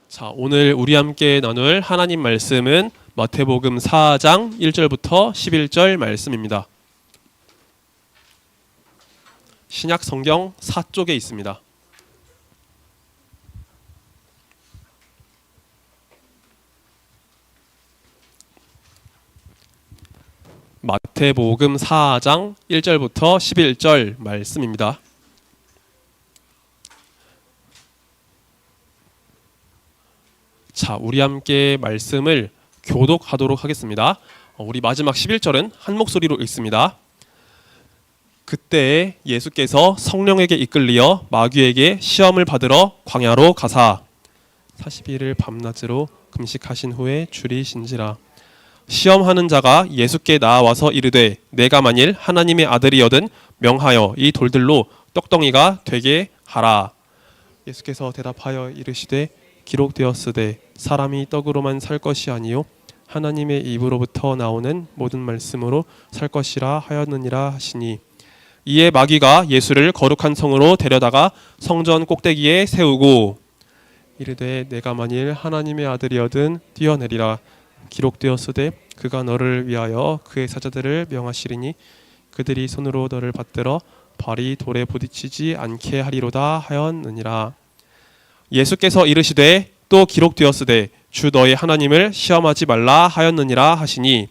자, 오늘 우리 함께 나눌 하나님 말씀은 마태복음 4장 1절부터 11절 말씀입니다. 신약 성경 4쪽에 있습니다. 마태복음 4장 1절부터 11절 말씀입니다. 자, 우리 함께 말씀을 교독하도록 하겠습니다. 우리 마지막 11절은 한 목소리로 읽습니다. 그때 예수께서 성령에게 이끌리어 마귀에게 시험을 받으러 광야로 가사 40일을 밤낮으로 금식하신 후에 줄이신지라. 시험하는 자가 예수께 나와서 이르되 내가 만일 하나님의 아들이여든 명하여 이 돌들로 떡덩이가 되게 하라. 예수께서 대답하여 이르시되 기록되었으되 사람이 떡으로만 살 것이 아니요 하나님의 입으로부터 나오는 모든 말씀으로 살 것이라 하였느니라 하시니, 이에 마귀가 예수를 거룩한 성으로 데려다가 성전 꼭대기에 세우고 이르되 내가 만일 하나님의 아들이여든 뛰어내리라. 기록되었으되 그가 너를 위하여 그의 사자들을 명하시리니 그들이 손으로 너를 받들어 발이 돌에 부딪히지 않게 하리로다 하였느니라. 예수께서 이르시되 또 기록되었으되 주 너의 하나님을 시험하지 말라 하였느니라 하시니,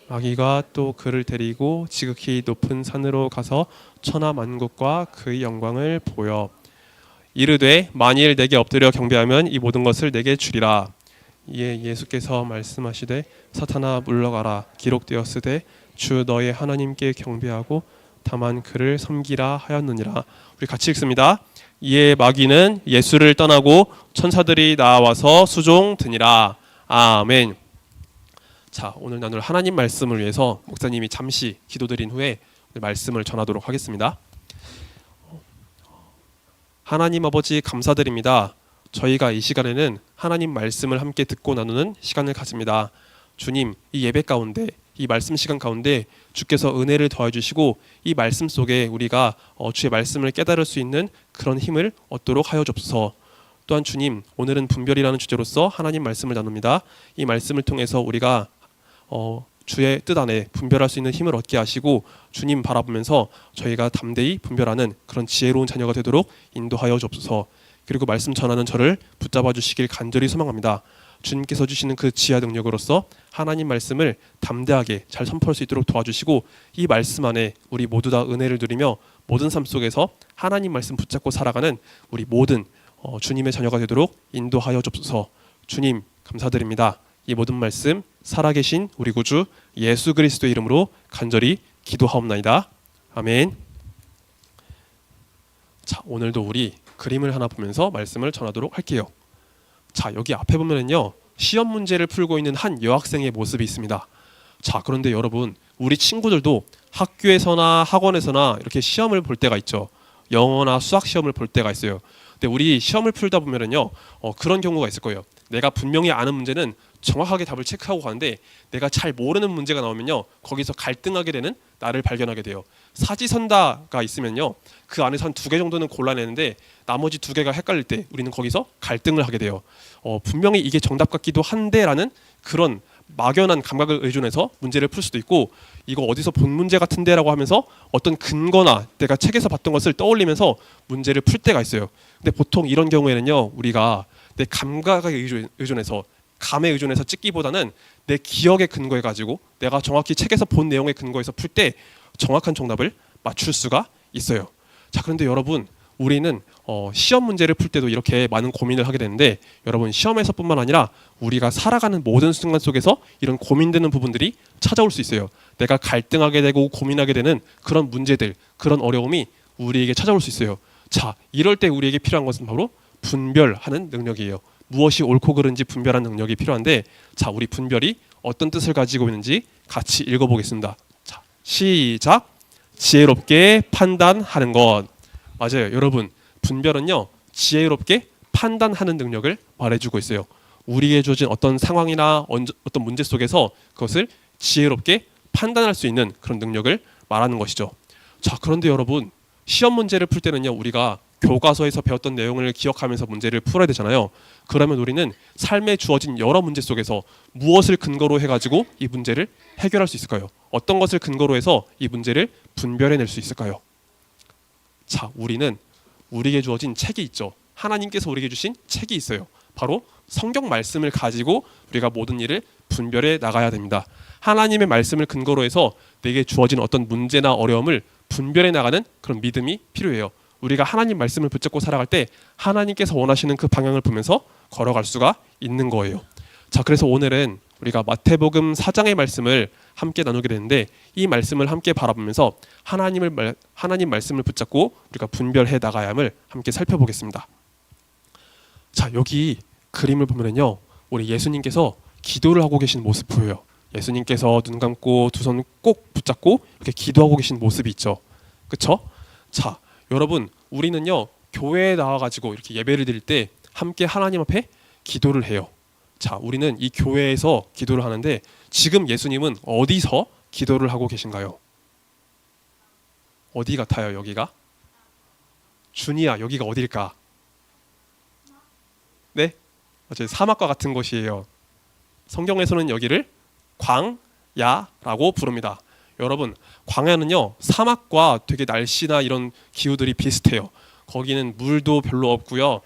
마귀가 또 그를 데리고 지극히 높은 산으로 가서 천하 만국과 그의 영광을 보여 이르되 만일 내게 엎드려 경배하면 이 모든 것을 내게 주리라. 이에 예수께서 말씀하시되 사탄아 물러가라. 기록되었으되 주 너의 하나님께 경배하고 다만 그를 섬기라 하였느니라. 우리 같이 읽습니다. 이에 마귀는 예수를 떠나고 천사들이 나와서 수종드니라. 아멘. 자, 오늘 나눌 하나님 말씀을 위해서 목사님이 잠시 기도드린 후에 말씀을 전하도록 하겠습니다. 하나님 아버지 감사드립니다. 저희가 이 시간에는 하나님 말씀을 함께 듣고 나누는 시간을 가집니다. 주님, 이 예배 가운데, 이 말씀 시간 가운데 주께서 은혜를 더해주시고 이 말씀 속에 우리가 주의 말씀을 깨달을 수 있는 그런 힘을 얻도록 하여 주옵소서. 또한 주님, 오늘은 분별이라는 주제로서 하나님 말씀을 나눕니다. 이 말씀을 통해서 우리가 주의 뜻 안에 분별할 수 있는 힘을 얻게 하시고 주님 바라보면서 저희가 담대히 분별하는 그런 지혜로운 자녀가 되도록 인도하여 주옵소서. 그리고 말씀 전하는 저를 붙잡아 주시길 간절히 소망합니다. 주님께서 주시는 그 지혜와 능력으로서 하나님 말씀을 담대하게 잘 선포할 수 있도록 도와주시고 이 말씀 안에 우리 모두 다 은혜를 누리며 모든 삶 속에서 하나님 말씀 붙잡고 살아가는 우리 모든 주님의 자녀가 되도록 인도하여 주옵소서. 주님 감사드립니다. 이 모든 말씀 살아계신 우리 구주 예수 그리스도의 이름으로 간절히 기도하옵나이다. 아멘. 자, 오늘도 우리 그림을 하나 보면서 말씀을 전하도록 할게요. 자, 여기 앞에 보면은요, 시험 문제를 풀고 있는 한 여학생의 모습이 있습니다. 자, 그런데 여러분, 우리 친구들도 학교에서나 학원에서나 이렇게 시험을 볼 때가 있죠. 영어나 수학 시험을 볼 때가 있어요. 근데 우리 시험을 풀다 보면은요, 그런 경우가 있을 거예요. 내가 분명히 아는 문제는 정확하게 답을 체크하고 가는데 내가 잘 모르는 문제가 나오면요, 거기서 갈등하게 되는 나를 발견하게 돼요. 사지선다가 있으면요, 그 안에서 한 2개 정도는 골라내는데 나머지 2개가 헷갈릴 때 우리는 거기서 갈등을 하게 돼요. 분명히 이게 정답 같기도 한데라는 그런 막연한 감각을 의존해서 문제를 풀 수도 있고, 이거 어디서 본 문제 같은데라고 하면서 어떤 근거나 내가 책에서 봤던 것을 떠올리면서 문제를 풀 때가 있어요. 근데 보통 이런 경우에는요, 우리가 내 감각에 의존해서 감에 의존해서 찍기보다는 내 기억에 근거해 가지고 내가 정확히 책에서 본 내용에 근거해서 풀 때 정확한 정답을 맞출 수가 있어요. 자, 그런데 여러분, 우리는 시험 문제를 풀 때도 이렇게 많은 고민을 하게 되는데, 여러분, 시험에서뿐만 아니라 우리가 살아가는 모든 순간 속에서 이런 고민되는 부분들이 찾아올 수 있어요. 내가 갈등하게 되고 고민하게 되는 그런 문제들, 그런 어려움이 우리에게 찾아올 수 있어요. 자, 이럴 때 우리에게 필요한 것은 바로 분별하는 능력이에요. 무엇이 옳고 그른지 분별하는 능력이 필요한데, 자, 우리 분별이 어떤 뜻을 가지고 있는지 같이 읽어보겠습니다. 자, 시작. 지혜롭게 판단하는 것. 맞아요, 여러분. 분별은요, 지혜롭게 판단하는 능력을 말해주고 있어요. 우리에게 주어진 어떤 상황이나 어떤 문제 속에서 그것을 지혜롭게 판단할 수 있는 그런 능력을 말하는 것이죠. 자, 그런데 여러분, 시험 문제를 풀 때는요, 우리가 교과서에서 배웠던 내용을 기억하면서 문제를 풀어야 되잖아요. 그러면 우리는 삶에 주어진 여러 문제 속에서 무엇을 근거로 해가지고 이 문제를 해결할 수 있을까요? 어떤 것을 근거로 해서 이 문제를 분별해낼 수 있을까요? 자, 우리는 우리에게 주어진 책이 있죠. 하나님께서 우리에게 주신 책이 있어요. 바로 성경 말씀을 가지고 우리가 모든 일을 분별해 나가야 됩니다. 하나님의 말씀을 근거로 해서 내게 주어진 어떤 문제나 어려움을 분별해 나가는 그런 믿음이 필요해요. 우리가 하나님 말씀을 붙잡고 살아갈 때 하나님께서 원하시는 그 방향을 보면서 걸어갈 수가 있는 거예요. 자, 그래서 오늘은 우리가 마태복음 4장의 말씀을 함께 나누게 되는데, 이 말씀을 함께 바라보면서 하나님 말씀을 붙잡고 우리가 분별해 나가야 함을 함께 살펴보겠습니다. 자, 여기 그림을 보면요, 우리 예수님께서 기도를 하고 계신 모습 보여요. 예수님께서 눈 감고 두 손 꼭 붙잡고 이렇게 기도하고 계신 모습이 있죠. 그렇죠? 자, 여러분, 우리는요 교회에 나와가지고 이렇게 예배를 드릴 때 함께 하나님 앞에 기도를 해요. 자, 우리는 이 교회에서 기도를 하는데 지금 예수님은 어디서 기도를 하고 계신가요? 어디 같아요, 여기가? 준이야, 여기가 어딜까? 네? 맞아요. 사막과 같은 곳이에요. 성경에서는 여기를 광야라고 부릅니다. 여러분, 광야는요 사막과 되게 날씨나 이런 기후들이 비슷해요. 거기는 물도 별로 없고요,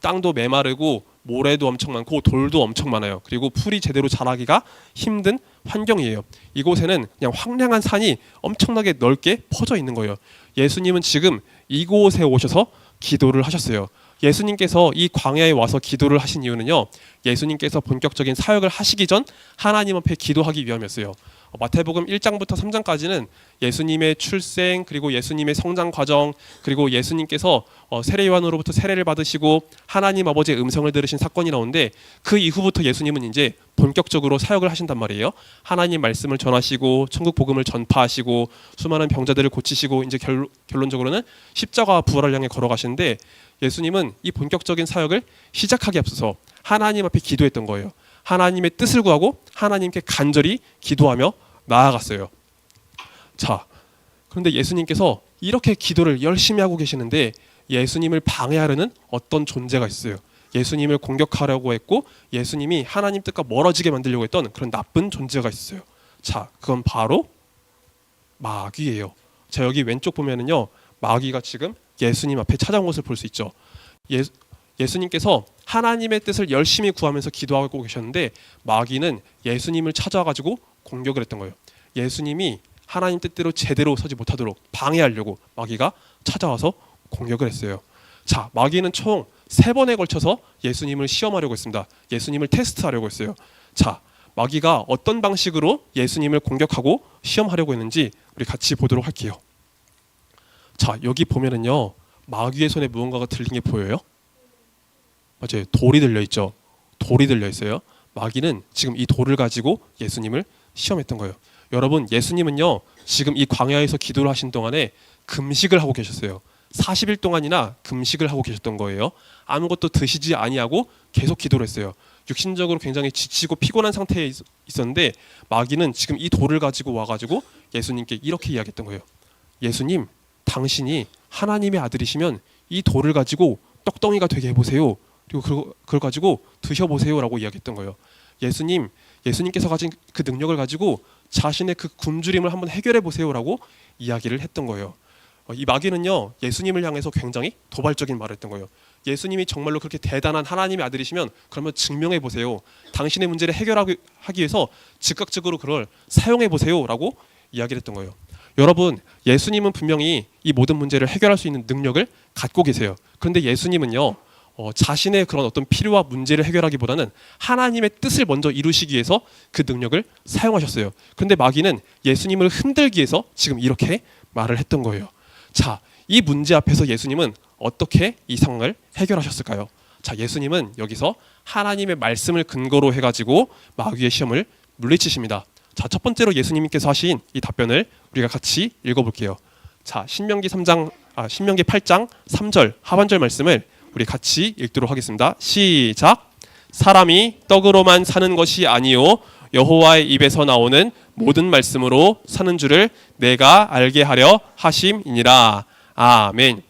땅도 메마르고 모래도 엄청 많고 돌도 엄청 많아요. 그리고 풀이 제대로 자라기가 힘든 환경이에요. 이곳에는 그냥 황량한 산이 엄청나게 넓게 퍼져 있는 거예요. 예수님은 지금 이곳에 오셔서 기도를 하셨어요. 예수님께서 이 광야에 와서 기도를 하신 이유는요, 예수님께서 본격적인 사역을 하시기 전 하나님 앞에 기도하기 위함이었어요. 마태복음 1장부터 3장까지는 예수님의 출생, 그리고 예수님의 성장 과정, 그리고 예수님께서 세례요한으로부터 세례를 받으시고 하나님 아버지의 음성을 들으신 사건이 나오는데, 그 이후부터 예수님은 이제 본격적으로 사역을 하신단 말이에요. 하나님 말씀을 전하시고 천국 복음을 전파하시고 수많은 병자들을 고치시고 이제 결론적으로는 십자가와 부활을 향해 걸어가시는데, 예수님은 이 본격적인 사역을 시작하기 앞서서 하나님 앞에 기도했던 거예요. 하나님의 뜻을 구하고 하나님께 간절히 기도하며 나아갔어요. 자, 그런데 예수님께서 이렇게 기도를 열심히 하고 계시는데 예수님을 방해하려는 어떤 존재가 있어요. 예수님을 공격하려고 했고 예수님이 하나님 뜻과 멀어지게 만들려고 했던 그런 나쁜 존재가 있어요. 자, 그건 바로 마귀예요. 자, 여기 왼쪽 보면은요, 마귀가 지금 예수님 앞에 찾아온 것을 볼 수 있죠. 예수님께서 하나님의 뜻을 열심히 구하면서 기도하고 계셨는데 마귀는 예수님을 찾아와가지고 공격을 했던 거예요. 예수님이 하나님 뜻대로 제대로 서지 못하도록 방해하려고 마귀가 찾아와서 공격을 했어요. 자, 마귀는 총 3번에 걸쳐서 예수님을 시험하려고 했습니다. 예수님을 테스트하려고 했어요. 자, 마귀가 어떤 방식으로 예수님을 공격하고 시험하려고 했는지 우리 같이 보도록 할게요. 자, 여기 보면은요, 마귀의 손에 무언가가 들린 게 보여요? 맞아요. 돌이 들려 있죠. 돌이 들려 있어요. 마귀는 지금 이 돌을 가지고 예수님을 시험했던 거예요. 여러분, 예수님은요 지금 이 광야에서 기도를 하신 동안에 금식을 하고 계셨어요. 40일 동안이나 금식을 하고 계셨던 거예요. 아무것도 드시지 아니하고 계속 기도를 했어요. 육신적으로 굉장히 지치고 피곤한 상태에 있었는데 마귀는 지금 이 돌을 가지고 와가지고 예수님께 이렇게 이야기했던 거예요. 예수님, 당신이 하나님의 아들이시면 이 돌을 가지고 떡덩이가 되게 해보세요. 그리고 그걸 가지고 드셔보세요 라고 이야기했던 거예요. 예수님께서 가진 그 능력을 가지고 자신의 그 굶주림을 한번 해결해 보세요 라고 이야기를 했던 거예요. 이 마귀는요, 예수님을 향해서 굉장히 도발적인 말을 했던 거예요. 예수님이 정말로 그렇게 대단한 하나님의 아들이시면 그러면 증명해 보세요. 당신의 문제를 해결하기 위해서 즉각적으로 그걸 사용해 보세요 라고 이야기를 했던 거예요. 여러분, 예수님은 분명히 이 모든 문제를 해결할 수 있는 능력을 갖고 계세요. 그런데 예수님은요, 자신의 그런 어떤 필요와 문제를 해결하기보다는 하나님의 뜻을 먼저 이루시기 위해서 그 능력을 사용하셨어요. 그런데 마귀는 예수님을 흔들기 위해서 지금 이렇게 말을 했던 거예요. 자, 이 문제 앞에서 예수님은 어떻게 이 상황을 해결하셨을까요? 자, 예수님은 여기서 하나님의 말씀을 근거로 해가지고 마귀의 시험을 물리치십니다. 자, 첫 번째로 예수님께서 하신 이 답변을 우리가 같이 읽어볼게요. 자, 신명기 8장 3절 하반절 말씀을 우리 같이 읽도록 하겠습니다. 시작. 사람이 떡으로만 사는 것이 아니요 여호와의 입에서 나오는 모든 말씀으로 사는 줄을 내가 알게 하려 하심이니라. 아멘.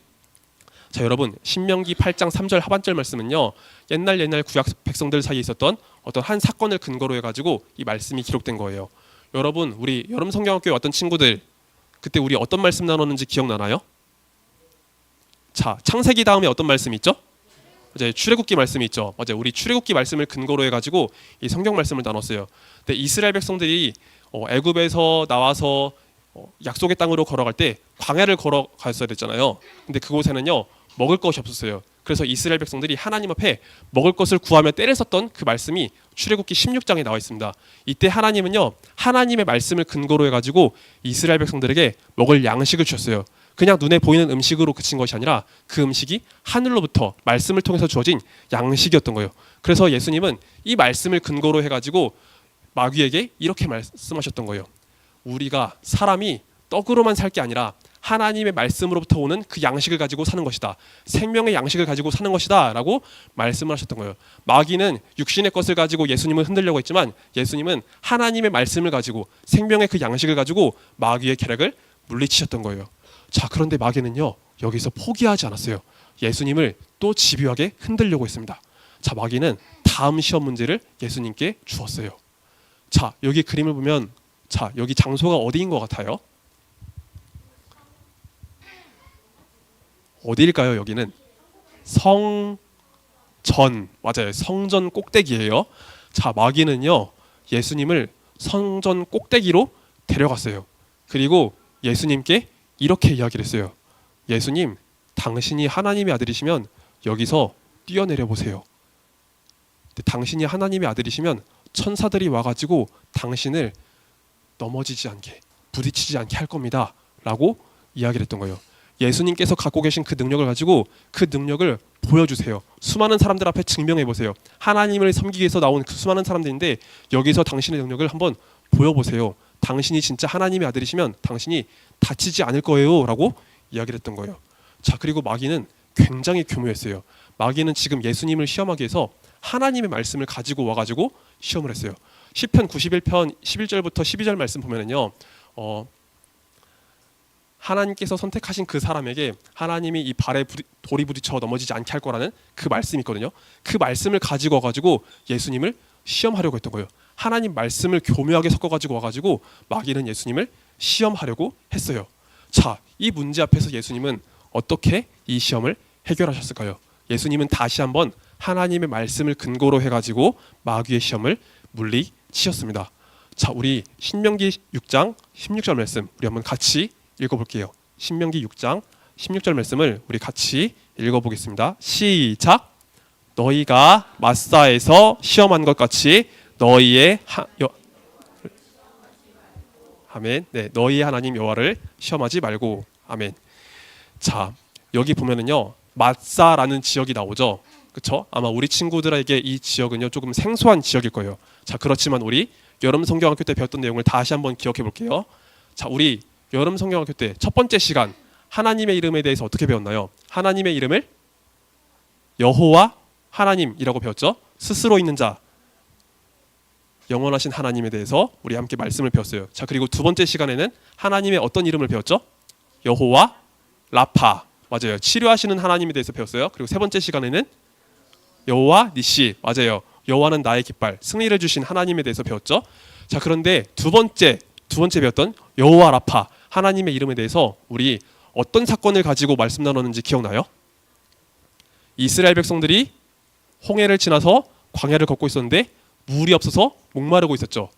자, 여러분 신명기 8장 3절 하반절 말씀은요. 옛날 구약 백성들 사이에 있었던 어떤 한 사건을 근거로 해가지고 이 말씀이 기록된 거예요. 여러분 우리 여름 성경학교에 왔던 친구들 그때 우리 어떤 말씀 나눴는지 기억나나요? 자, 창세기 다음에 어떤 말씀이 있죠? 이제 출애굽기 말씀이 있죠. 맞아요. 우리 출애굽기 말씀을 근거로 해가지고 이 성경 말씀을 나눴어요. 근데 이스라엘 백성들이 애굽에서 나와서 약속의 땅으로 걸어갈 때 광야를 걸어갔어야 됐잖아요. 근데 그곳에는요 먹을 것이 없었어요. 그래서 이스라엘 백성들이 하나님 앞에 먹을 것을 구하며 떼를 썼던 그 말씀이 출애굽기 16장에 나와 있습니다. 이때 하나님은요 하나님의 말씀을 근거로 해가지고 이스라엘 백성들에게 먹을 양식을 주셨어요. 그냥 눈에 보이는 음식으로 그친 것이 아니라 그 음식이 하늘로부터 말씀을 통해서 주어진 양식이었던 거예요. 그래서 예수님은 이 말씀을 근거로 해가지고 마귀에게 이렇게 말씀하셨던 거예요. 우리가 사람이 떡으로만 살 게 아니라 하나님의 말씀으로부터 오는 그 양식을 가지고 사는 것이다. 생명의 양식을 가지고 사는 것이다 라고 말씀을 하셨던 거예요. 마귀는 육신의 것을 가지고 예수님을 흔들려고 했지만 예수님은 하나님의 말씀을 가지고 생명의 그 양식을 가지고 마귀의 계략을 물리치셨던 거예요. 자, 그런데 마귀는요 여기서 포기하지 않았어요. 예수님을 또 집요하게 흔들려고 했습니다. 자, 마귀는 다음 시험 문제를 예수님께 주었어요. 자, 여기 그림을 보면 자, 여기 장소가 어디인 것 같아요? 어디일까요? 여기는 성전, 맞아요. 성전 꼭대기예요. 자, 마귀는요 예수님을 성전 꼭대기로 데려갔어요. 그리고 예수님께 이렇게 이야기를 했어요. 예수님, 당신이 하나님의 아들이시면 여기서 뛰어내려 보세요. 당신이 하나님의 아들이시면 천사들이 와가지고 당신을 넘어지지 않게, 부딪히지 않게 할 겁니다 라고 이야기를 했던 거예요. 예수님께서 갖고 계신 그 능력을 가지고 그 능력을 보여주세요. 수많은 사람들 앞에 증명해 보세요. 하나님을 섬기기 위해서 나온 그 수많은 사람들인데 여기서 당신의 능력을 한번 보여보세요. 당신이 진짜 하나님의 아들이시면 당신이 다치지 않을 거예요 라고 이야기를 했던 거예요. 자, 그리고 마귀는 굉장히 교묘했어요. 마귀는 지금 예수님을 시험하기 위해서 하나님의 말씀을 가지고 와가지고 시험을 했어요. 시편 91편 11절부터 12절 말씀 보면은요 하나님께서 선택하신 그 사람에게 하나님이 이 발에 돌이 부딪혀 넘어지지 않게 할 거라는 그 말씀이 있거든요. 그 말씀을 가지고 와가지고 예수님을 시험하려고 했던 거예요. 하나님 말씀을 교묘하게 섞어가지고 와가지고 마귀는 예수님을 시험하려고 했어요. 자, 이 문제 앞에서 예수님은 어떻게 이 시험을 해결하셨을까요? 예수님은 다시 한번 하나님의 말씀을 근거로 해가지고 마귀의 시험을 물리치셨습니다. 자, 우리 신명기 6장 16절 말씀 우리 한번 같이 읽어볼게요. 신명기 6장 16절 말씀을 우리 같이 읽어보겠습니다. 시작. 너희가 마사에서 시험한 것 같이 너희의 아멘. 네, 너희의 하나님 여호와를 시험하지 말고. 아멘. 자, 여기 보면은요 마사라는 지역이 나오죠. 그렇죠? 아마 우리 친구들에게 이 지역은요 조금 생소한 지역일 거예요. 자, 그렇지만 우리 여름 성경학교 때 배웠던 내용을 다시 한번 기억해 볼게요. 자, 우리 여름 성경학교 때 첫 번째 시간 하나님의 이름에 대해서 어떻게 배웠나요? 하나님의 이름을 여호와 하나님이라고 배웠죠. 스스로 있는 자, 영원하신 하나님에 대해서 우리 함께 말씀을 배웠어요. 자, 그리고 두 번째 시간에는 하나님의 어떤 이름을 배웠죠? 여호와 라파, 맞아요. 치료하시는 하나님에 대해서 배웠어요. 그리고 세 번째 시간에는 여호와 니시, 맞아요. 여호와는 나의 깃발, 승리를 주신 하나님에 대해서 배웠죠. 자, 그런데 두 번째 배웠던 여호와 라파, 하나님의 이름에 대해서 우리 어떤 사건을 가지고 말씀 나눴는지 기억나요? 이스라엘 백성들이 홍해를 지나서 광야를 걷고 있었는데 물이 없어서 목마르고 있었죠.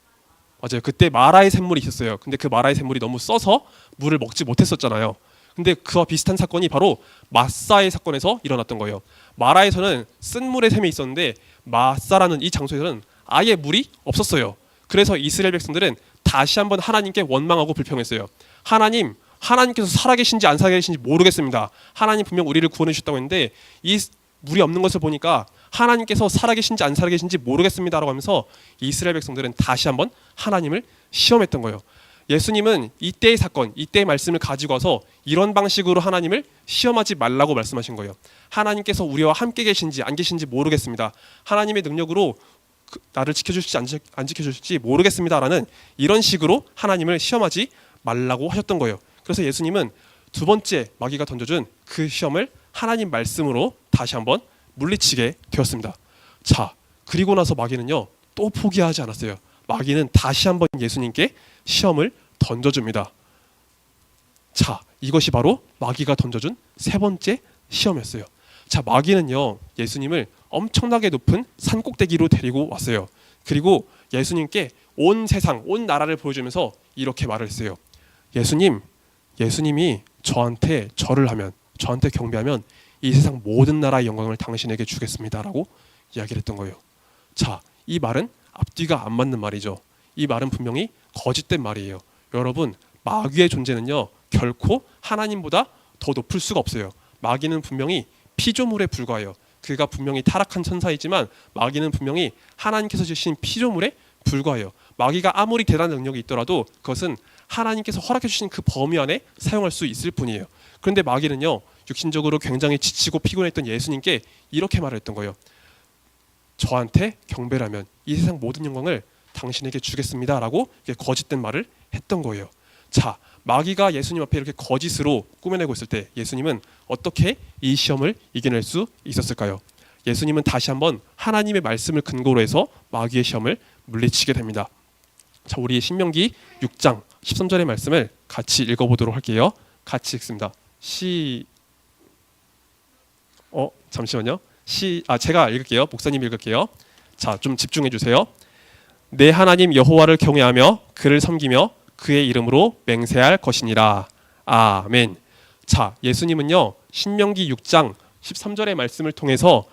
맞아요. 그때 마라의 샘물이 있었어요. 근데 그 마라의 샘물이 너무 써서 물을 먹지 못했었잖아요. 근데 그와 비슷한 사건이 바로 마사의 사건에서 일어났던 거예요. 마라에서는 쓴 물의 샘이 있었는데 마사라는 이 장소에서는 아예 물이 없었어요. 그래서 이스라엘 백성들은 다시 한번 하나님께 원망하고 불평했어요. 하나님께서 살아계신지 안 살아계신지 모르겠습니다. 하나님 분명 우리를 구원해 주셨다고 했는데 이 물이 없는 것을 보니까 하나님께서 살아계신지 안 살아계신지 모르겠습니다라고 하면서 이스라엘 백성들은 다시 한번 하나님을 시험했던 거예요. 예수님은 이때의 사건, 이때의 말씀을 가지고 와서 이런 방식으로 하나님을 시험하지 말라고 말씀하신 거예요. 하나님께서 우리와 함께 계신지 안 계신지 모르겠습니다. 하나님의 능력으로 나를 지켜주실지 안 지켜주실지 모르겠습니다라는 이런 식으로 하나님을 시험하지 말라고 하셨던 거예요. 그래서 예수님은 두 번째 마귀가 던져준 그 시험을 하나님 말씀으로 다시 한번 물리치게 되었습니다. 자, 그리고 나서 마귀는요 또 포기하지 않았어요. 마귀는 다시 한번 예수님께 시험을 던져줍니다. 자, 이것이 바로 마귀가 던져준 세 번째 시험이었어요. 자, 마귀는요 예수님을 엄청나게 높은 산 꼭대기로 데리고 왔어요. 그리고 예수님께 온 세상, 온 나라를 보여주면서 이렇게 말을 했어요. 예수님이 저한테 절을 하면, 저한테 경배하면 이 세상 모든 나라의 영광을 당신에게 주겠습니다라고 이야기를 했던 거예요. 자, 이 말은 앞뒤가 안 맞는 말이죠. 이 말은 분명히 거짓된 말이에요. 여러분, 마귀의 존재는요 결코 하나님보다 더 높을 수가 없어요. 마귀는 분명히 피조물에 불과해요. 그가 분명히 타락한 천사이지만 마귀는 분명히 하나님께서 주신 피조물에 불과해요. 마귀가 아무리 대단한 능력이 있더라도 그것은 하나님께서 허락해 주신 그 범위 안에 사용할 수 있을 뿐이에요. 그런데 마귀는요 육신적으로 굉장히 지치고 피곤했던 예수님께 이렇게 말을 했던 거예요. 저한테 경배를 하면 이 세상 모든 영광을 당신에게 주겠습니다라고 거짓된 말을 했던 거예요. 자, 마귀가 예수님 앞에 이렇게 거짓으로 꾸며내고 있을 때 예수님은 어떻게 이 시험을 이겨낼 수 있었을까요? 예수님은 다시 한번 하나님의 말씀을 근거로 해서 마귀의 시험을 물리치게 됩니다. 자, 우리 신명기 6장 13절의 말씀을 같이 읽어보도록 할게요. 같이 읽습니다. 잠시만요. 제가 읽을게요. 목사님 읽을게요. 자, 좀 집중해 주세요. 내 하나님 여호와를 경외하며 그를 섬기며 그의 이름으로 맹세할 것이니라. 아멘. 자, 예수님은요 신명기 6장 13절의 말씀을 통해서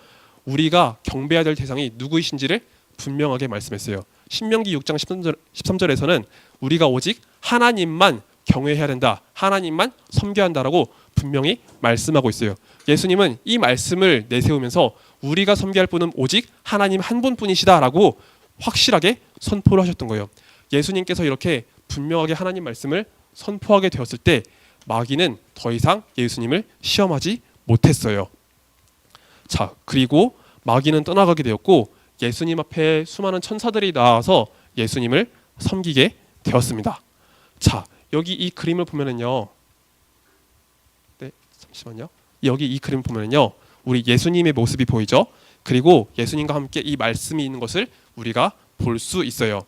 우리가 경배해야 될 대상이 누구이신지를 분명하게 말씀했어요. 신명기 6장 13절에서는 우리가 오직 하나님만 경외해야 된다, 하나님만 섬겨야 한다라고 분명히 말씀하고 있어요. 예수님은 이 말씀을 내세우면서 우리가 섬겨야 할 분은 오직 하나님 한 분뿐이시다라고 확실하게 선포를 하셨던 거예요. 예수님께서 이렇게 분명하게 하나님 말씀을 선포하게 되었을 때 마귀는 더 이상 예수님을 시험하지 못했어요. 자, 그리고 마귀는 떠나가게 되었고 예수님 앞에 수많은 천사들이 나와서 예수님을 섬기게 되었습니다. 자, 여기 이 그림을 보면은요. 네, 잠시만요. 여기 이 그림 보면은요. 우리 예수님의 모습이 보이죠? 그리고 예수님과 함께 이 말씀이 있는 것을 우리가 볼 수 있어요.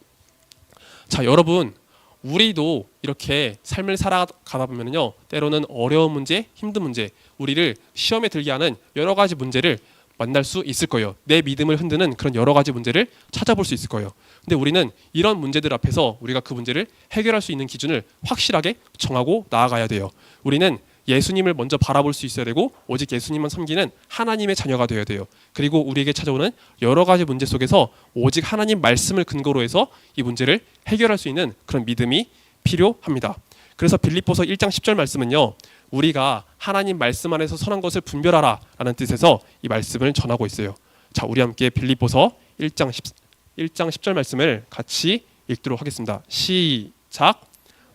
자, 여러분, 우리도 이렇게 삶을 살아가다 보면요 때로는 어려운 문제, 힘든 문제, 우리를 시험에 들게 하는 여러 가지 문제를 만날 수 있을 거예요. 내 믿음을 흔드는 그런 여러 가지 문제를 찾아볼 수 있을 거예요. 근데 우리는 이런 문제들 앞에서 우리가 그 문제를 해결할 수 있는 기준을 확실하게 정하고 나아가야 돼요. 우리는 예수님을 먼저 바라볼 수 있어야 되고 오직 예수님만 섬기는 하나님의 자녀가 되어야 돼요. 그리고 우리에게 찾아오는 여러 가지 문제 속에서 오직 하나님 말씀을 근거로 해서 이 문제를 해결할 수 있는 그런 믿음이 필요합니다. 그래서 빌립보서 1장 10절 말씀은요, 우리가 하나님 말씀 안에서 선한 것을 분별하라 라는 뜻에서 이 말씀을 전하고 있어요. 자, 우리 함께 빌립보서 1장 10절 말씀을 같이 읽도록 하겠습니다. 시작.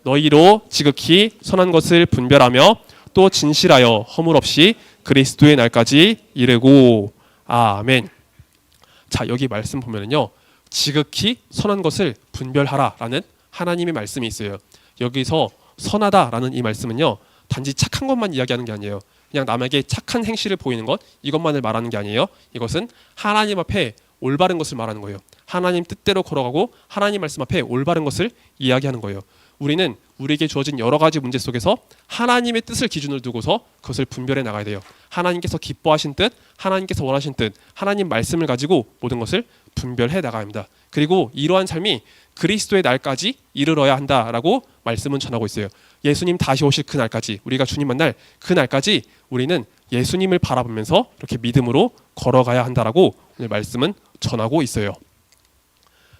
너희로 지극히 선한 것을 분별하며 또 진실하여 허물 없이 그리스도의 날까지 이르고. 아멘. 자, 여기 말씀 보면은요, 지극히 선한 것을 분별하라라는 하나님의 말씀이 있어요. 여기서 선하다라는 이 말씀은요, 단지 착한 것만 이야기하는 게 아니에요. 그냥 남에게 착한 행실을 보이는 것, 이것만을 말하는 게 아니에요. 이것은 하나님 앞에 올바른 것을 말하는 거예요. 하나님 뜻대로 걸어가고 하나님 말씀 앞에 올바른 것을 이야기하는 거예요. 우리는 우리에게 주어진 여러 가지 문제 속에서 하나님의 뜻을 기준으로 두고서 그것을 분별해 나가야 돼요. 하나님께서 기뻐하신 뜻, 하나님께서 원하신 뜻, 하나님 말씀을 가지고 모든 것을 분별해 나가야 합니다. 그리고 이러한 삶이 그리스도의 날까지 이르러야 한다라고 말씀은 전하고 있어요. 예수님 다시 오실 그 날까지, 우리가 주님 만날 그 날까지 우리는 예수님을 바라보면서 이렇게 믿음으로 걸어가야 한다라고 오늘 말씀은 전하고 있어요.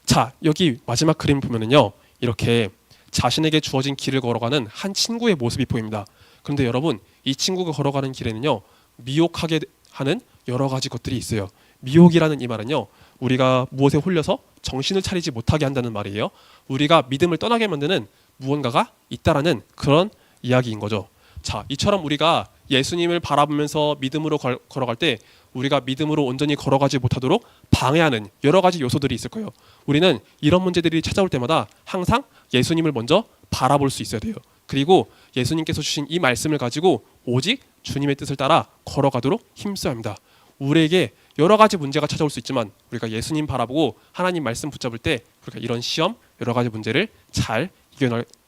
자, 여기 마지막 그림 보면은요, 이렇게 자신에게 주어진 길을 걸어가는 한 친구의 모습이 보입니다. 그런데 여러분, 이 친구가 걸어가는 길에는요, 미혹하게 하는 여러 가지 것들이 있어요. 미혹이라는 이 말은요, 우리가 무엇에 홀려서 정신을 차리지 못하게 한다는 말이에요. 우리가 믿음을 떠나게 만드는 무언가가 있다라는 그런 이야기인 거죠. 자, 이처럼 우리가 예수님을 바라보면서 믿음으로 걸어갈 때 우리가 믿음으로 온전히 걸어가지 못하도록 방해하는 여러 가지 요소들이 있을 거예요. 우리는 이런 문제들이 찾아올 때마다 항상 예수님을 먼저 바라볼 수 있어야 돼요. 그리고 예수님께서 주신 이 말씀을 가지고 오직 주님의 뜻을 따라 걸어가도록 힘써야 합니다. 우리에게 여러 가지 문제가 찾아올 수 있지만 우리가 예수님 바라보고 하나님 말씀 붙잡을 때 우리가 이런 시험, 여러 가지 문제를 잘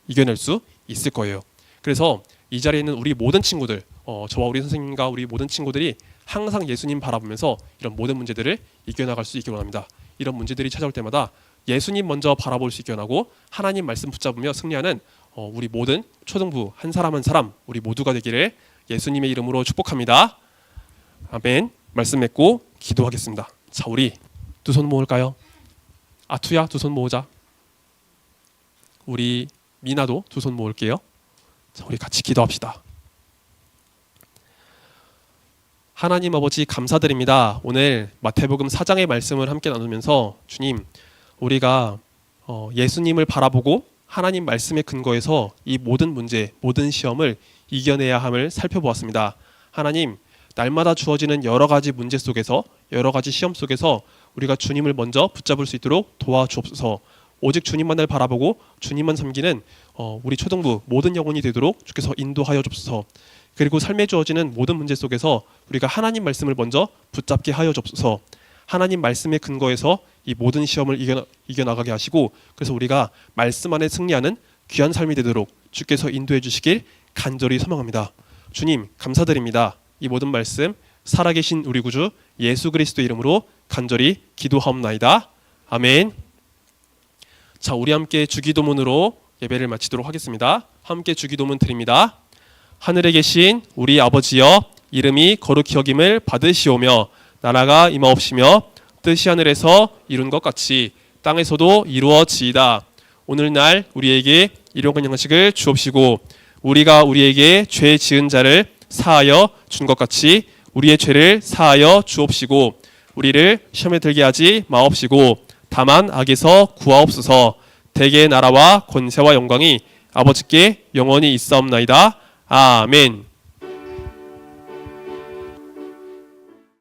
이겨낼 수 있을 거예요. 그래서 이 자리에 있는 우리 모든 친구들, 저와 우리 선생님과 우리 모든 친구들이 항상 예수님 바라보면서 이런 모든 문제들을 이겨나갈 수 있기를 원합니다. 이런 문제들이 찾아올 때마다 예수님 먼저 바라볼 수 있게 원하고 하나님 말씀 붙잡으며 승리하는 우리 모든 초등부 한 사람 한 사람 우리 모두가 되기를 예수님의 이름으로 축복합니다. 아멘. 말씀 맺고 기도하겠습니다. 자, 우리 두 손 모을까요? 아투야 두 손 모으자. 우리 미나도 두 손 모을게요. 자, 우리 같이 기도합시다. 하나님 아버지 감사드립니다. 오늘 마태복음 4장의 말씀을 함께 나누면서 주님, 우리가 예수님을 바라보고 하나님 말씀의 근거에서 이 모든 문제, 모든 시험을 이겨내야 함을 살펴보았습니다. 하나님, 날마다 주어지는 여러 가지 문제 속에서, 여러 가지 시험 속에서 우리가 주님을 먼저 붙잡을 수 있도록 도와주옵소서. 오직 주님만을 바라보고 주님만 섬기는 우리 초등부 모든 영혼이 되도록 주께서 인도하여 주옵소서. 그리고 삶에 주어지는 모든 문제 속에서 우리가 하나님 말씀을 먼저 붙잡게 하여 주옵소서. 하나님 말씀의 근거에서 이 모든 시험을 이겨나가게 하시고, 그래서 우리가 말씀 안에 승리하는 귀한 삶이 되도록 주께서 인도해 주시길 간절히 소망합니다. 주님 감사드립니다. 이 모든 말씀 살아계신 우리 구주 예수 그리스도 이름으로 간절히 기도하옵나이다. 아멘. 자, 우리 함께 주기도문으로 예배를 마치도록 하겠습니다. 함께 주기도문 드립니다. 하늘에 계신 우리 아버지여, 이름이 거룩히 여김을 받으시오며 나라가 임하옵시며 뜻이 하늘에서 이룬 것 같이 땅에서도 이루어지이다. 오늘날 우리에게 일용할 양식을 주옵시고 우리가 우리에게 죄 지은 자를 사하여 준 것 같이 우리의 죄를 사하여 주옵시고 우리를 시험에 들게 하지 마옵시고 다만 악에서 구하옵소서. 대개의 나라와 권세와 영광이 아버지께 영원히 있사옵나이다. 아멘.